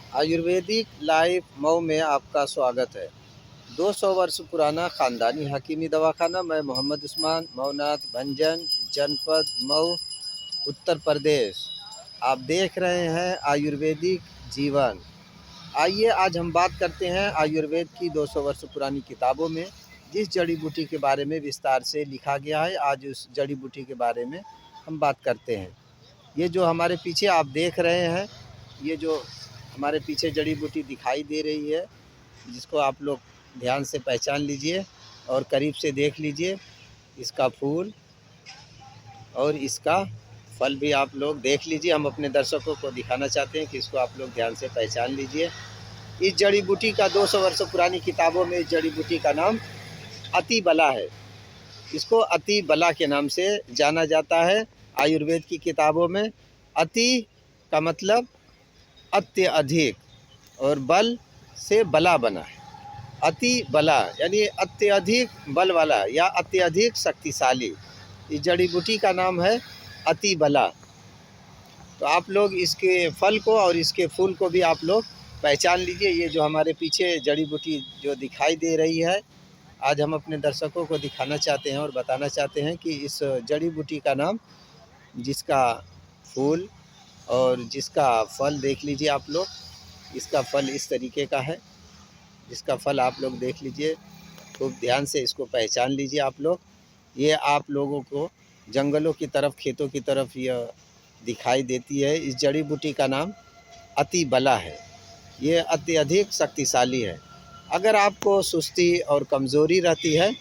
Ayurvedic life Mau में आपका स्वागत है। 200 वर्ष पुराना ख़ानदानी हकीमी दवाखाना। मैं मोहम्मद उस्मान, मऊनाथ भंजन, जनपद मऊ, उत्तर प्रदेश। आप देख रहे हैं आयुर्वेदिक जीवन। आइए आज हम बात करते हैं आयुर्वेद की 200 वर्ष पुरानी किताबों में जिस जड़ी बूटी के बारे में विस्तार से लिखा गया है। आज उस जड़ी बूटी के बारे में हम बात करते हैं। ये जो हमारे पीछे आप देख रहे हैं, ये जो हमारे पीछे जड़ी बूटी दिखाई दे रही है, जिसको आप लोग ध्यान से पहचान लीजिए और करीब से देख लीजिए। इसका फूल और इसका फल भी आप लोग देख लीजिए। हम अपने दर्शकों को दिखाना चाहते हैं कि इसको आप लोग ध्यान से पहचान लीजिए। इस जड़ी बूटी का 200 वर्ष पुरानी किताबों में इस जड़ी बूटी का नाम अति बला है। इसको अति बला के नाम से जाना जाता है। आयुर्वेद की किताबों में अति का मतलब अत्यधिक और बल से बला बना है। अति बला यानी अत्यधिक बल वाला या अत्यधिक शक्तिशाली। इस जड़ी बूटी का नाम है अति बला। तो आप लोग इसके फल को और इसके फूल को भी आप लोग पहचान लीजिए। ये जो हमारे पीछे जड़ी बूटी जो दिखाई दे रही है, आज हम अपने दर्शकों को दिखाना चाहते हैं और बताना चाहते हैं कि इस जड़ी बूटी का नाम, जिसका फूल और जिसका फल देख लीजिए आप लोग। इसका फल इस तरीके का है, जिसका फल आप लोग देख लीजिए। खूब ध्यान से इसको पहचान लीजिए आप लोग। ये आप लोगों को जंगलों की तरफ, खेतों की तरफ यह दिखाई देती है। इस जड़ी बूटी का नाम अति बला है। ये अत्यधिक शक्तिशाली है। अगर आपको सुस्ती और कमज़ोरी रहती है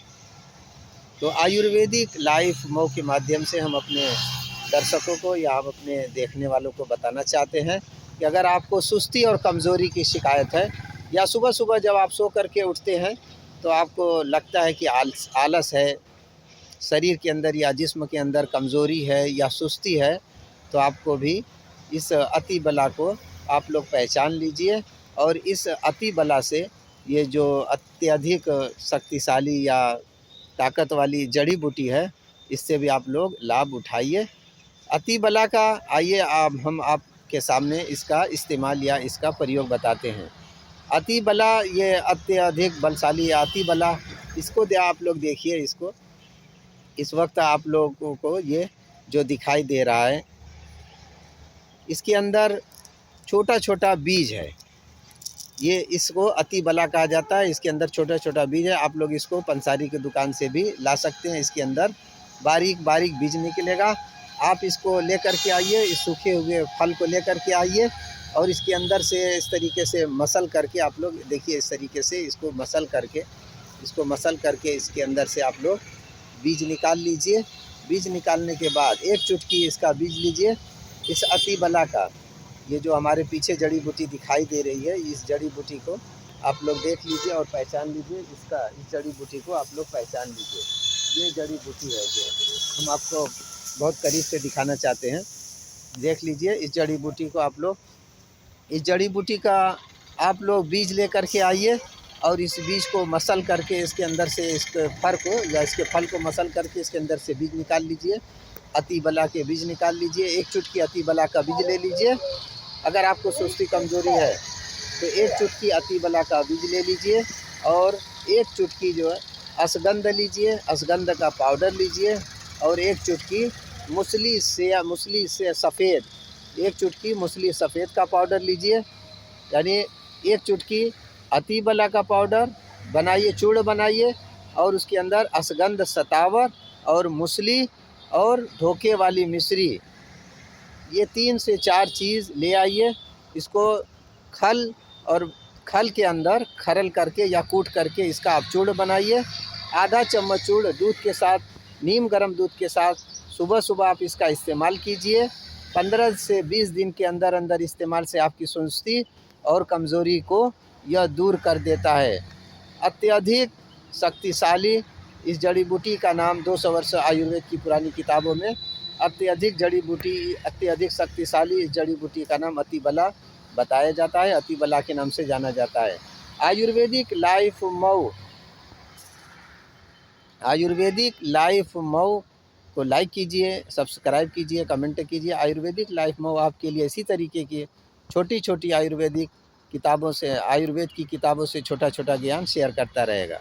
तो आयुर्वेदिक लाइफ मऊ के माध्यम से हम अपने दर्शकों को या हम अपने देखने वालों को बताना चाहते हैं कि अगर आपको सुस्ती और कमज़ोरी की शिकायत है, या सुबह सुबह जब आप सो करके उठते हैं तो आपको लगता है कि आलस है शरीर के अंदर या जिस्म के अंदर, कमज़ोरी है या सुस्ती है, तो आपको भी इस अति बला को आप लोग पहचान लीजिए। और इस अति बला से, ये जो अत्यधिक शक्तिशाली या ताकत वाली जड़ी बूटी है, इससे भी आप लोग लाभ उठाइए। अति बला का आइए हम आपके सामने इसका इस्तेमाल या इसका प्रयोग बताते हैं। अति बला, ये अत्यधिक बलशाली अति बला, इसको आप लोग देखिए। इसको इस वक्त आप लोगों को ये जो दिखाई दे रहा है, इसके अंदर छोटा छोटा बीज है। ये इसको अति बला कहा जाता है। इसके अंदर छोटा छोटा बीज है। आप लोग इसको पंसारी की दुकान से भी ला सकते हैं। इसके अंदर बारीक बारीक बीज निकलेगा। आप इसको लेकर के आइए, इस सूखे हुए फल को लेकर के आइए और इसके अंदर से इस तरीके से मसल करके आप लोग देखिए। इस तरीके से इसको मसल करके इसके अंदर से आप लोग बीज निकाल लीजिए। बीज निकालने के बाद एक चुटकी इसका बीज लीजिए। इस अति बला का, ये जो हमारे पीछे जड़ी बूटी दिखाई दे रही है, इस जड़ी बूटी को आप लोग देख लीजिए और पहचान लीजिए। इस जड़ी बूटी को आप लोग पहचान लीजिए। ये जड़ी बूटी है जो हम आपको बहुत करीब से दिखाना चाहते हैं। देख लीजिए इस जड़ी बूटी को आप लोग। इस जड़ी बूटी का आप लोग बीज लेकर के आइए और इस बीज को मसल करके इसके अंदर से, इसके फर को या इसके फल को मसल करके इसके अंदर से बीज निकाल लीजिए। अति बला के बीज निकाल लीजिए। एक चुटकी अति बला का बीज ले लीजिए। अगर आपको सुस्ती कमज़ोरी है तो एक चुटकी अति बला का बीज ले लीजिए और एक चुटकी जो है अश्वगंध लीजिए। अश्वगंध का पाउडर लीजिए और एक चुटकी मूसली से सफ़ेद, एक चुटकी मूसली सफ़ेद का पाउडर लीजिए। यानी एक चुटकी अति बला का पाउडर बनाइए, चूर्ण बनाइए और उसके अंदर अश्वगंध, सतावर और मूसली और धोखे वाली मिश्री, ये 3 से 4 चीज़ ले आइए। इसको खल के अंदर खरल करके या कूट करके इसका आप चूर्ण बनाइए। आधा चम्मच चूर्ण दूध के साथ, नीम गर्म दूध के साथ सुबह सुबह आप इसका इस्तेमाल कीजिए। 15 से 20 दिन के अंदर अंदर इस्तेमाल से आपकी सुस्ती और कमज़ोरी को यह दूर कर देता है। अत्यधिक शक्तिशाली इस जड़ी बूटी का नाम 200 वर्ष आयुर्वेद की पुरानी किताबों में अत्यधिक जड़ी बूटी, अत्यधिक शक्तिशाली इस जड़ी बूटी का नाम अति बला बताया जाता है। अति बला के नाम से जाना जाता है। आयुर्वेदिक लाइफ मऊ को लाइक कीजिए, सब्सक्राइब कीजिए, कमेंट कीजिए। आयुर्वेदिक लाइफ मऊ आपके लिए इसी तरीके की छोटी छोटी आयुर्वेदिक किताबों से, आयुर्वेद की किताबों से छोटा छोटा ज्ञान शेयर करता रहेगा।